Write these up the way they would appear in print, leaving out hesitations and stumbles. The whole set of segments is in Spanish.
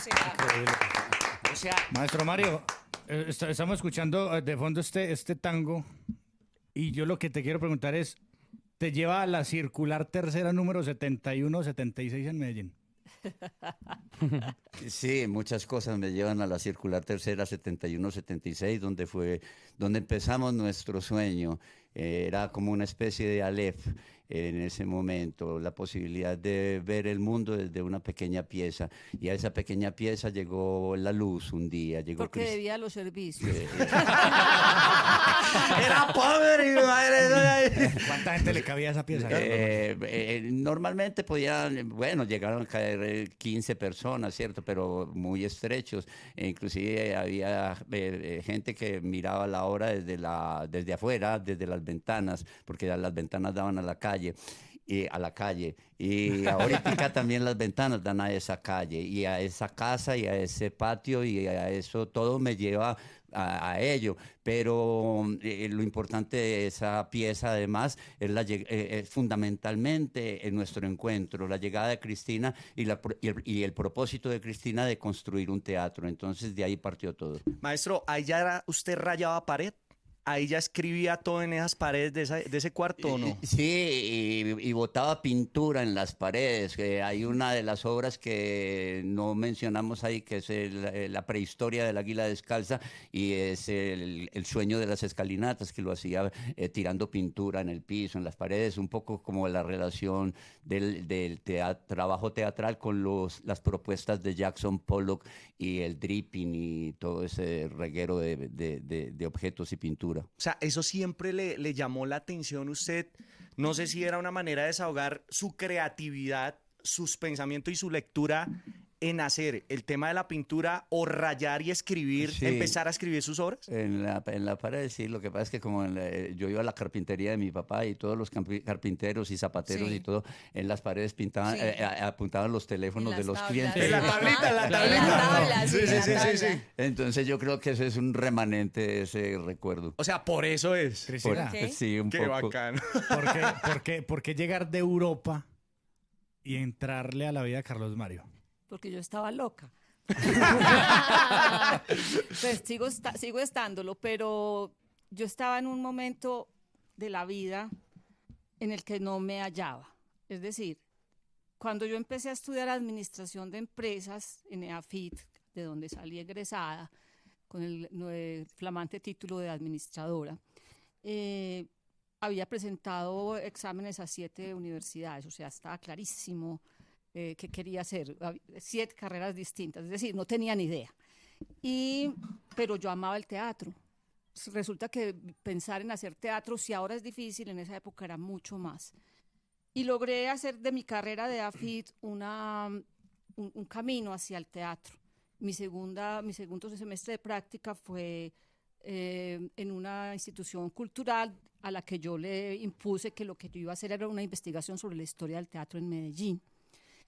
Increíble. O sea, Maestro Mario, estamos escuchando de fondo este tango y yo lo que te quiero preguntar es, ¿te lleva a la circular tercera número 7176 en Medellín? Sí, muchas cosas me llevan a la circular tercera 7176, donde empezamos nuestro sueño. Era como una especie de Aleph en ese momento, la posibilidad de ver el mundo desde una pequeña pieza. Y a esa pequeña pieza llegó la luz un día. Porque debía los servicios. Era pobre, mi madre. ¿Cuánta gente le cabía a esa pieza? Normalmente llegaron a caer 15 personas, ¿cierto? Pero muy estrechos. Inclusive había gente que miraba la hora desde afuera, desde las ventanas, porque las ventanas daban a la calle. Y ahorita también las ventanas dan a esa calle y a esa casa y a ese patio y a eso todo me lleva a ello, pero lo importante de esa pieza además es fundamentalmente en nuestro encuentro, la llegada de Cristina y el propósito de Cristina de construir un teatro. Entonces de ahí partió todo. maestro, ahí ya usted rayaba pared. Ahí ya escribía todo en esas paredes de ese cuarto, ¿o no? Sí, y botaba pintura en las paredes. Hay una de las obras que no mencionamos ahí, que es la prehistoria del águila descalza, y es el sueño de las escalinatas, que lo hacía tirando pintura en el piso, en las paredes, un poco como la relación del trabajo teatral con las propuestas de Jackson Pollock y el dripping y todo ese reguero de objetos y pintura. O sea, eso siempre le llamó la atención a usted. No sé si era una manera de desahogar su creatividad, sus pensamientos y su lectura en hacer el tema de la pintura o rayar y escribir, sí, empezar a escribir sus obras. En la pared, sí. Lo que pasa es que como yo iba a la carpintería de mi papá y todos los carpinteros y zapateros Sí. y todo, en las paredes pintaban, Sí. apuntaban los teléfonos de los tablas. clientes. En la tablita, en la tablita. En la tabla, Sí, sí, sí, en la sí, sí, tabla. sí. Entonces yo creo que ese es un remanente de ese recuerdo. O sea, por eso es. Cristina, ¿Por qué? Sí, un Qué poco. bacano. ¿por qué llegar de Europa y entrarle a la vida de Carlos Mario? Porque yo estaba loca. Pues sigo estándolo, pero yo estaba en un momento de la vida en el que no me hallaba. Es decir, cuando yo empecé a estudiar administración de empresas en EAFIT, de donde salí egresada, con el flamante título de administradora, había presentado exámenes a 7 universidades, o sea, estaba clarísimo que quería hacer, 7 carreras distintas, es decir, no tenía ni idea. Pero yo amaba el teatro. Resulta que pensar en hacer teatro, si ahora es difícil, en esa época era mucho más. Y logré hacer de mi carrera de AFIT un camino hacia el teatro. Mi segundo semestre de práctica fue en una institución cultural a la que yo le impuse que lo que yo iba a hacer era una investigación sobre la historia del teatro en Medellín.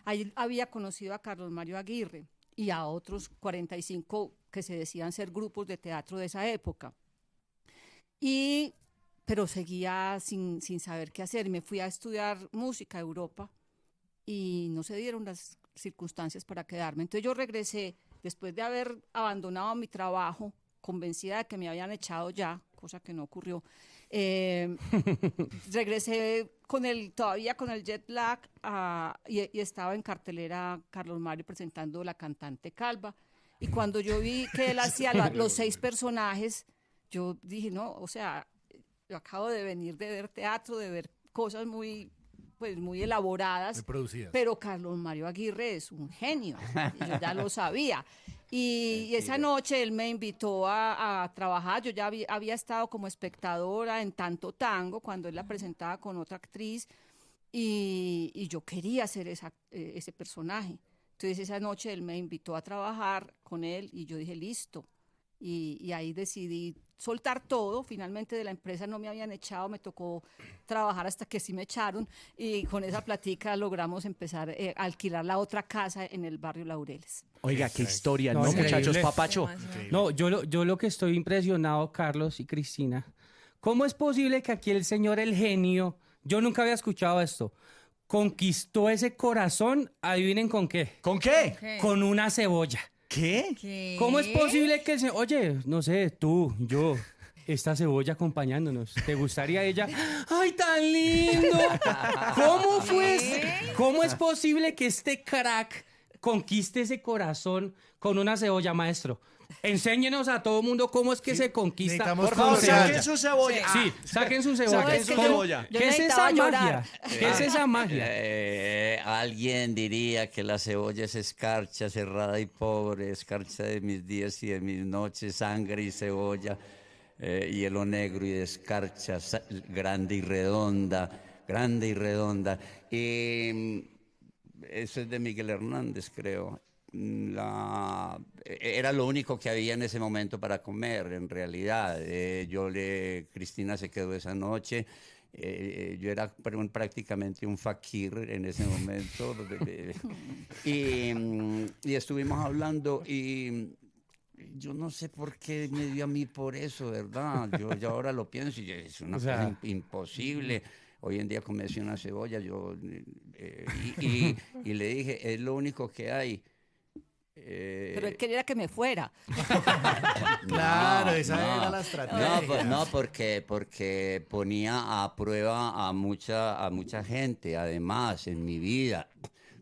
Ahí había conocido a Carlos Mario Aguirre y a otros 45 que se decían ser grupos de teatro de esa época. Pero seguía sin saber qué hacer. Me fui a estudiar música a Europa y no se dieron las circunstancias para quedarme. Entonces yo regresé, después de haber abandonado mi trabajo, convencida de que me habían echado ya, cosa que no ocurrió. Regresé todavía con el jet lag y estaba en cartelera Carlos Mario presentando La cantante calva. Y cuando yo vi que él hacía los 6 personajes, yo dije, no, o sea, yo acabo de venir de ver teatro, de ver cosas muy elaboradas, Muy producidas. pero Carlos Mario Aguirre es un genio, y yo ya lo sabía. Y esa noche él me invitó a trabajar. Yo ya había estado como espectadora en Tanto Tango, cuando él la presentaba con otra actriz, y yo quería hacer ese personaje. Entonces esa noche él me invitó a trabajar con él y yo dije, listo. Y ahí decidí soltar todo. Finalmente de la empresa no me habían echado, me tocó trabajar hasta que sí me echaron, y con esa platica logramos empezar a alquilar la otra casa en el barrio Laureles. Oiga, qué historia, No, ¿no, increíble. muchachos? Papacho. No, yo lo que estoy impresionado, Carlos y Cristina, ¿cómo es posible que aquí el señor, el genio, yo nunca había escuchado esto, conquistó ese corazón, adivinen con qué. ¿Con qué? ¿Qué? Con una cebolla. ¿Qué? ¿Qué? ¿Cómo es posible que oye, no sé, tú, yo, esta cebolla acompañándonos, ¿te gustaría ella? ¡Ay, tan lindo! ¿Cómo ¿Cómo es posible que este crack conquiste ese corazón con una cebolla, maestro? Enséñenos a todo mundo cómo es que se conquista. necesitamos Por favor, con cebolla. saquen su cebolla. Sí, saquen su cebolla. Saquen su ¿Cómo? cebolla. Yo ¿Qué es necesitaba esa llorar. magia? ¿Qué es esa magia? Alguien diría que la cebolla es escarcha, cerrada y pobre, escarcha de mis días y de mis noches, sangre y cebolla, hielo negro y de escarcha, grande y redonda, grande y redonda. Y eso es de Miguel Hernández, creo. Era lo único que había en ese momento para comer, en realidad. Cristina se quedó esa noche. Yo era prácticamente un fakir en ese momento. Y estuvimos hablando y yo no sé por qué me dio a mí por eso, ¿verdad? Yo ahora lo pienso y es una cosa imposible. Hoy en día comerse una cebolla, y le dije, es lo único que hay. Pero él quería que me fuera. Claro, esa era la estrategia. No, porque ponía a prueba a mucha gente, además, en mi vida,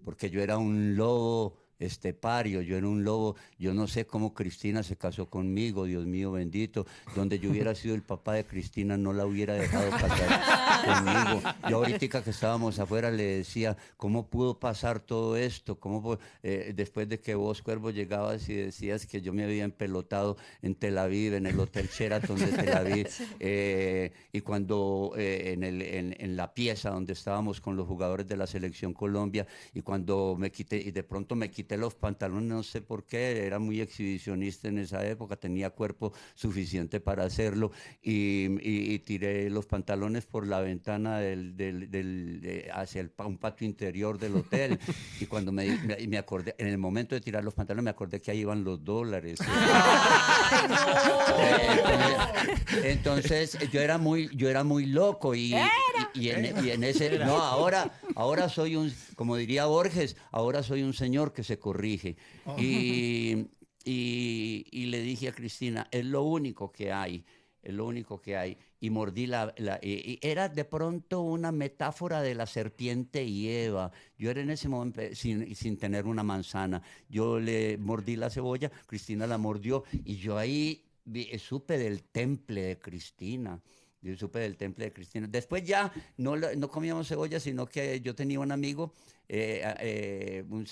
porque yo era un lobo estepario, yo era un lobo, yo no sé cómo Cristina se casó conmigo, Dios mío bendito, donde yo hubiera sido el papá de Cristina no la hubiera dejado casar conmigo. Yo ahorita que estábamos afuera le decía, ¿cómo pudo pasar todo esto? Después de que vos, Cuervo, llegabas y decías que yo me había empelotado en Tel Aviv, en el Hotel Sheraton de Tel Aviv, y cuando en la pieza donde estábamos con los jugadores de la Selección Colombia, y cuando de pronto me quité los pantalones, no sé por qué, era muy exhibicionista en esa época, tenía cuerpo suficiente para hacerlo, y tiré los pantalones por la ventana hacia un patio interior del hotel, y cuando me acordé, en el momento de tirar los pantalones, me acordé que ahí iban los dólares. Entonces yo era muy loco y en ese no, ahora soy como diría Borges, ahora soy un señor que se corrige. Y le dije a Cristina, es lo único que hay. Es lo único que hay. Y mordí y era de pronto una metáfora de la serpiente y Eva. Yo era en ese momento sin tener una manzana. Yo le mordí la cebolla, Cristina la mordió y yo ahí supe del temple de Cristina. Después ya no comíamos cebolla, sino que yo tenía un amigo,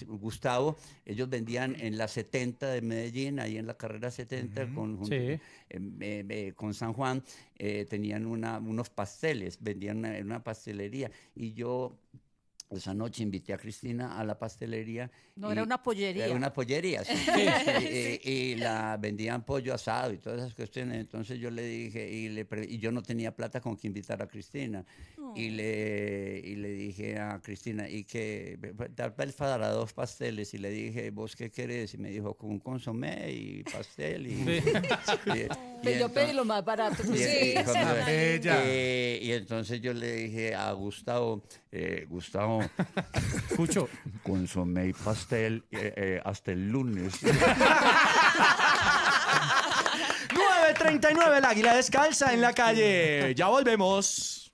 Gustavo. Ellos vendían en la 70 de Medellín, ahí en la carrera 70, con San Juan, tenían unos pasteles, vendían en una pastelería. Y yo esa noche invité a Cristina a la pastelería. No, era una pollería. Era una pollería, sí. Y la vendían pollo asado y todas esas cuestiones. Entonces yo le dije, y yo no tenía plata con que invitar a Cristina. Y le dije a Cristina, y que tal vez para 2 pasteles. Y le dije, ¿vos qué querés? Y me dijo, con un consomé y pastel. Yo pedí lo más barato. Y entonces yo le dije a Gustavo, Gustavo, Escucho. consomé y pastel hasta el lunes. 9:39, el Águila descalza en la calle. Ya volvemos.